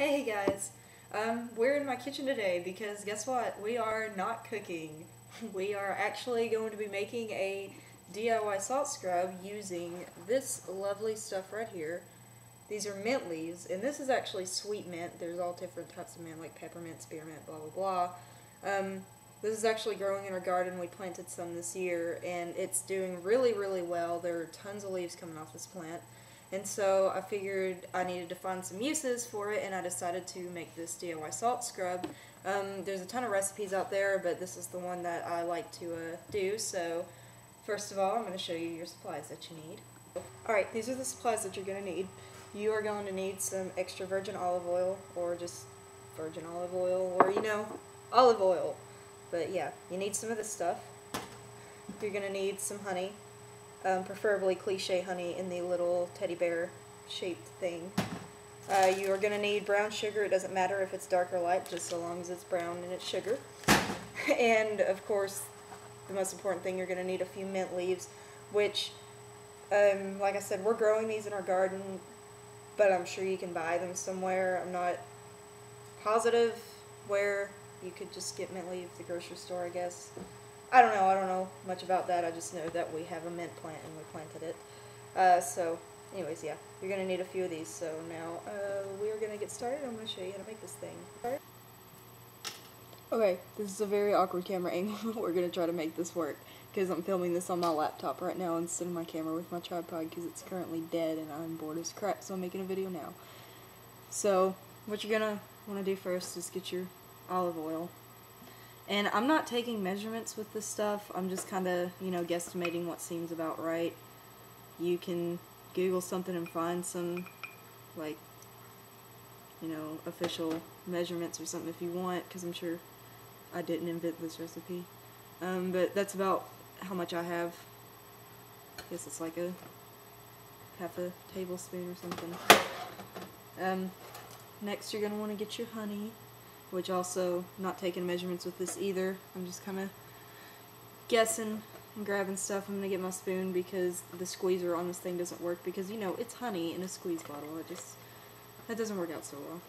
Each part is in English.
Hey guys, we're in my kitchen today because guess what? We are not cooking. We are actually going to be making a DIY salt scrub using this lovely stuff right here. These are mint leaves, and this is actually sweet mint. There's all different types of mint, like peppermint, spearmint, blah blah blah. This is actually growing in our garden. We planted some this year, and it's doing really well. There are tons of leaves coming off this plant. And so I figured I needed to find some uses for it, and I decided to make this DIY salt scrub. There's a ton of recipes out there, but this is the one that I like to do. So first of all, I'm going to show you your supplies that you need. Alright, these are the supplies that you're going to need. You are going to need some extra virgin olive oil, or just virgin olive oil, or olive oil. But yeah, you need some of this stuff. You're going to need some honey. Preferably cliche honey in the little teddy bear shaped thing. You are going to need brown sugar. It doesn't matter if it's dark or light, just so long as it's brown and it's sugar. And of course, the most important thing, you're going to need a few mint leaves, which, like I said, we're growing these in our garden, but I'm sure you can buy them somewhere. I'm not positive where. You could just get mint leaves at the grocery store, I guess. I don't know much about that. I just know that we have a mint plant and we planted it. So anyways, yeah, you're going to need a few of these. So now we're going to get started. I'm going to show you how to make this thing. Okay, this is a very awkward camera angle, but we're going to try to make this work because I'm filming this on my laptop right now instead of my camera with my tripod because it's currently dead and I'm bored as crap, so I'm making a video now. So what you're going to want to do first is get your olive oil. And I'm not taking measurements with this stuff. I'm just kind of, guesstimating what seems about right. You can Google something and find some, like, official measurements or something if you want, because I'm sure I didn't invent this recipe. But that's about how much I have. I guess it's like half a tablespoon or something. Next, you're going to want to get your honey, which also, not taking measurements with this either. I'm just kind of guessing and grabbing stuff. I'm going to get my spoon because the squeezer on this thing doesn't work because, it's honey in a squeeze bottle. That doesn't work out so well.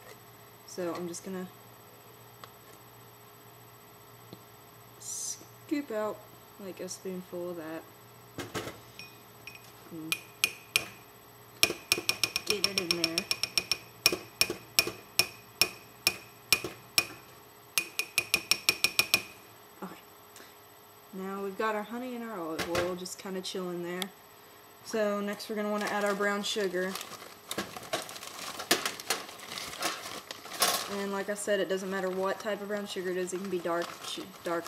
So I'm just going to scoop out like a spoonful of that. And get it in there. Now we've got our honey and our olive oil just kind of chilling there. So next we're going to want to add our brown sugar. And like I said, it doesn't matter what type of brown sugar it is. It can be dark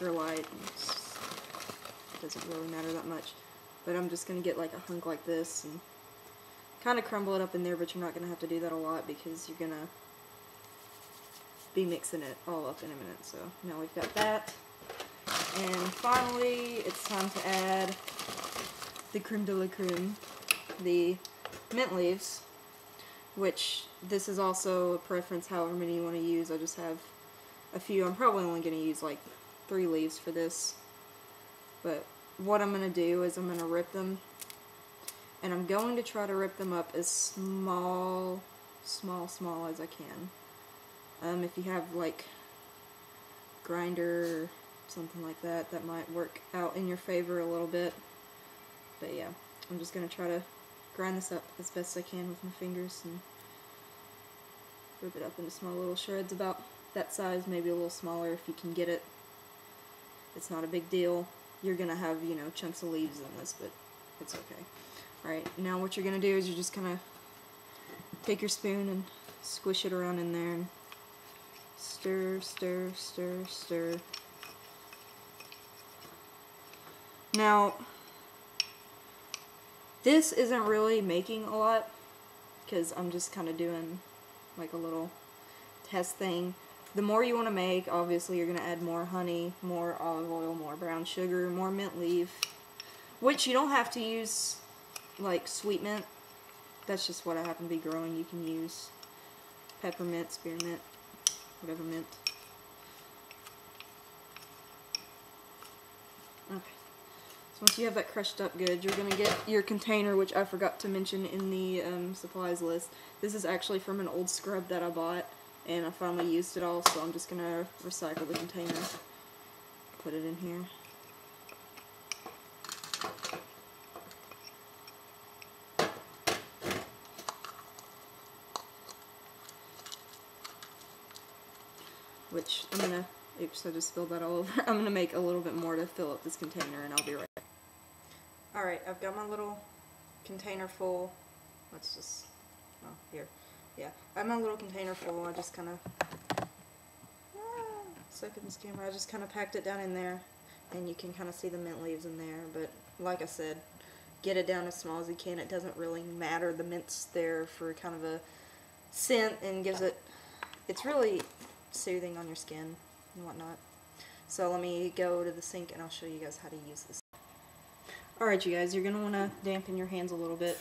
or light. It doesn't really matter that much. But I'm just going to get like a hunk like this and kind of crumble it up in there, but you're not going to have to do that a lot because you're going to be mixing it all up in a minute. So now we've got that. And finally, it's time to add the creme de la creme, the mint leaves, which this is also a preference however many you want to use. I just have a few. I'm probably only going to use like 3 leaves for this. But what I'm going to do is I'm going to rip them, and I'm going to try to rip them up as small as I can. If you have like grinder, something like that, that might work out in your favor a little bit. But yeah, I'm just going to try to grind this up as best I can with my fingers and rip it up into small little shreds about that size, maybe a little smaller if you can get it. It's not a big deal. You're going to have, chunks of leaves in this, but it's okay. Alright, now what you're going to do is you're just going to take your spoon and squish it around in there and stir. Now, this isn't really making a lot because I'm just kind of doing like a little test thing. The more you want to make, obviously you're going to add more honey, more olive oil, more brown sugar, more mint leaf, which you don't have to use like sweet mint. That's just what I happen to be growing. You can use peppermint, spearmint, whatever mint. Okay. So once you have that crushed up good, you're going to get your container, which I forgot to mention in the supplies list. This is actually from an old scrub that I bought. and I finally used it all, so I'm just gonna recycle the container, put it in here. Which I'm gonna, oops, I just spilled that all over. I'm gonna make a little bit more to fill up this container, and I'll be right back. Alright, I've got my little container full. Let's just, oh, here. Yeah, I have my little container full. I just kind of, suck in this camera. I just kind of packed it down in there, and you can kind of see the mint leaves in there. But like I said, get it down as small as you can. It doesn't really matter. The mint's there for kind of a scent and gives it, it's really soothing on your skin and whatnot. So let me go to the sink and I'll show you guys how to use this. Alright, you guys, you're going to want to dampen your hands a little bit.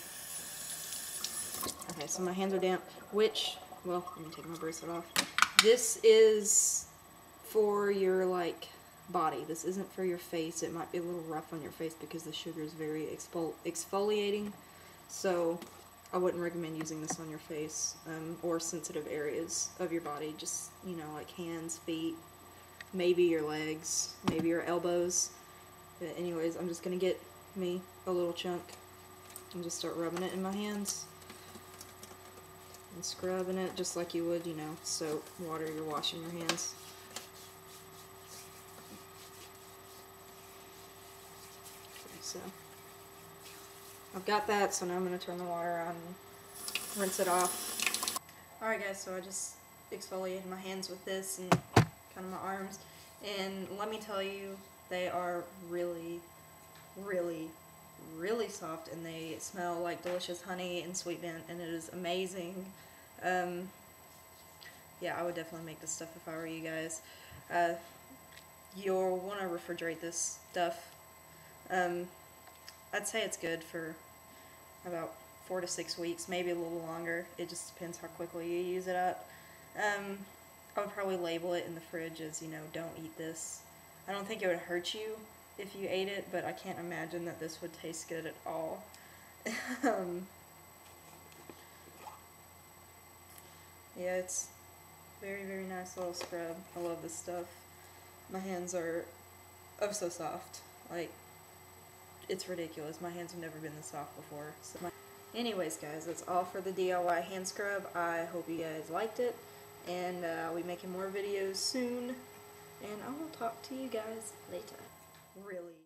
Okay, so my hands are damp, which, well, let me take my bracelet off. This is for your, like, body. This isn't for your face. It might be a little rough on your face because the sugar is very exfoliating. So I wouldn't recommend using this on your face or sensitive areas of your body. Just, you know, like hands, feet, maybe your legs, maybe your elbows. But anyways, I'm just going to get me a little chunk and just start rubbing it in my hands. And scrubbing it just like you would, you know, soap, water, you're washing your hands. Okay, so I've got that, so now I'm going to turn the water on and rinse it off. Alright guys, so I just exfoliated my hands with this and kind of my arms, and let me tell you, they are really, really, really soft, and they smell like delicious honey and sweet mint, and it is amazing. Yeah, I would definitely make this stuff if I were you guys. You'll want to refrigerate this stuff. I'd say it's good for about 4 to 6 weeks, maybe a little longer. It just depends how quickly you use it up. I would probably label it in the fridge as, you know, don't eat this. I don't think it would hurt you if you ate it, but I can't imagine that this would taste good at all. Yeah, it's very, very nice little scrub. I love this stuff. My hands are so soft. Like, it's ridiculous. My hands have never been this soft before. So anyways, guys, that's all for the DIY hand scrub. I hope you guys liked it, and I'll be making more videos soon, and I will talk to you guys later. Really.